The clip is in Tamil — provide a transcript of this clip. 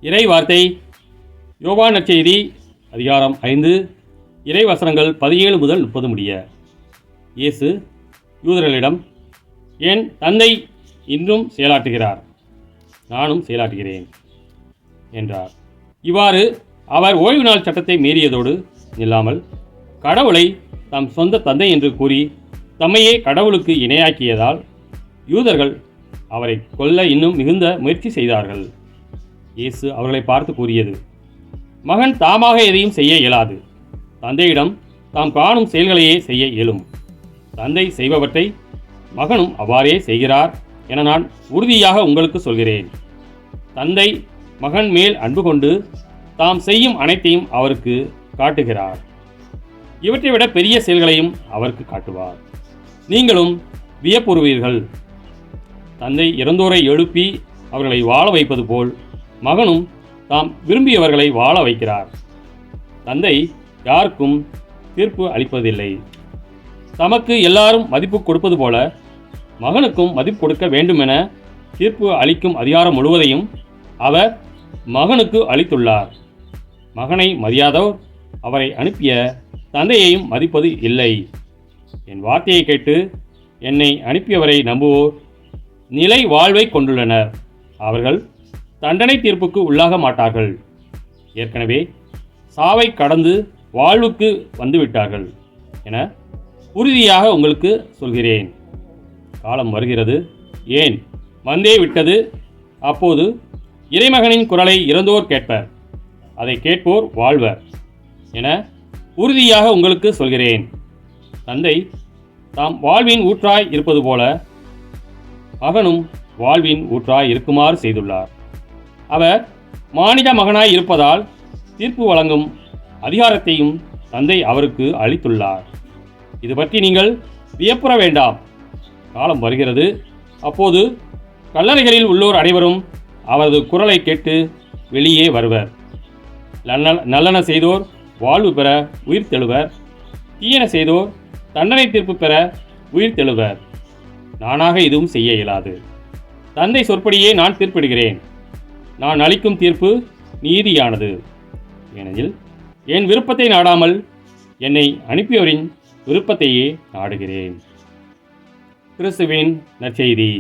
இறை வார்த்தை யோவான் நற்செய்தி அதிகாரம் 5 இறை வசனங்கள் 17 முதல் 30 முடிய. இயேசு யூதர்களிடம், என் தந்தை இன்றும் செயலாற்றுகிறார், நானும் செயலாற்றுகிறேன் என்றார். இவ்வாறு அவர் ஓய்வு நாள் சட்டத்தை மீறியதோடு நில்லாமல் கடவுளை தம் சொந்த தந்தை என்று கூறி தம்மையே கடவுளுக்கு இணையாக்கியதால் யூதர்கள் அவரை கொல்ல இன்னும் மிகுந்த முயற்சி செய்தார்கள். இயேசு அவர்களை பார்த்து கூறியது, மகன் தாமாக எதையும் செய்ய இயலாது. தந்தையிடம் தாம் காணும் செயல்களையே செய்ய இயலும். தந்தை செய்பவற்றை மகனும் அவ்வாறே செய்கிறார் என நான் உறுதியாக உங்களுக்கு சொல்கிறேன். தந்தை மகன் மேல் அன்பு கொண்டு தாம் செய்யும் அனைத்தையும் அவருக்கு காட்டுகிறார். இவற்றை விட பெரிய செயல்களையும் அவருக்கு காட்டுவார். நீங்களும் வியப்புறுவீர்கள். தந்தை இறந்தோரை எழுப்பி அவர்களை வாழ வைப்பது போல் மகனும் தாம் விரும்பியவர்களை வாழ வைக்கிறார். தந்தை யாருக்கும் தீர்ப்பு அளிப்பதில்லை. தமக்கு எல்லாரும் மதிப்பு கொடுப்பது போல மகனுக்கும் மதிப்பு கொடுக்க வேண்டுமென தீர்ப்பு அளிக்கும் அதிகாரம் முழுவதையும் அவர் மகனுக்கு அளித்துள்ளார். மகனை மதியாதோர் அவரை அனுப்பிய தந்தையையும் மதிப்பது இல்லை. என் வார்த்தையை கேட்டு என்னை அனுப்பியவரை நம்புவோர் நிலை வாழ்வை கொண்டுள்ளனர். அவர்கள் தண்டனை தீர்ப்புக்கு உள்ளாக மாட்டார்கள். ஏற்கனவே சாவை கடந்து வாழ்வுக்கு வந்துவிட்டார்கள் என உறுதியாக உங்களுக்கு சொல்கிறேன். காலம் வருகிறது, ஏன் வந்தே விட்டது. அப்போது இறைமகனின் குரலை இறந்தோர் கேட்பர், அதை கேட்போர் வாழ்வர் என உறுதியாக உங்களுக்கு சொல்கிறேன். தந்தை தாம் வாழ்வின் ஊற்றாய் இருப்பது போல மகனும் வாழ்வின் ஊற்றாய் இருக்குமாறு செய்துள்ளார். அவர் மானிட மகனாய் இருப்பதால் தீர்ப்பு வழங்கும் அதிகாரத்தையும் தந்தை அவருக்கு அளித்துள்ளார். இது பற்றி நீங்கள் வியப்புற வேண்டாம். காலம் வருகிறது, அப்போது கல்லறைகளில் உள்ளோர் அனைவரும் அவரது குரலை கேட்டு வெளியே வருவர். நல்லன செய்தோர் வாழ்வு பெற உயிர் தெழுவர், தீயன செய்தோர் தண்டனை தீர்ப்பு பெற உயிர் தெழுவர். நானாக எதுவும் செய்ய இயலாது. தந்தை சொற்படியே நான் தீர்ப்பிடுகிறேன். நான் அளிக்கும் தீர்ப்பு நீதியானது. ஏனெனில் என் விருப்பத்தை நாடாமல் என்னை அனுப்பியவரின் விருப்பத்தையே நாடுகிறேன். கிறிஸ்துவின் நற்செய்தி.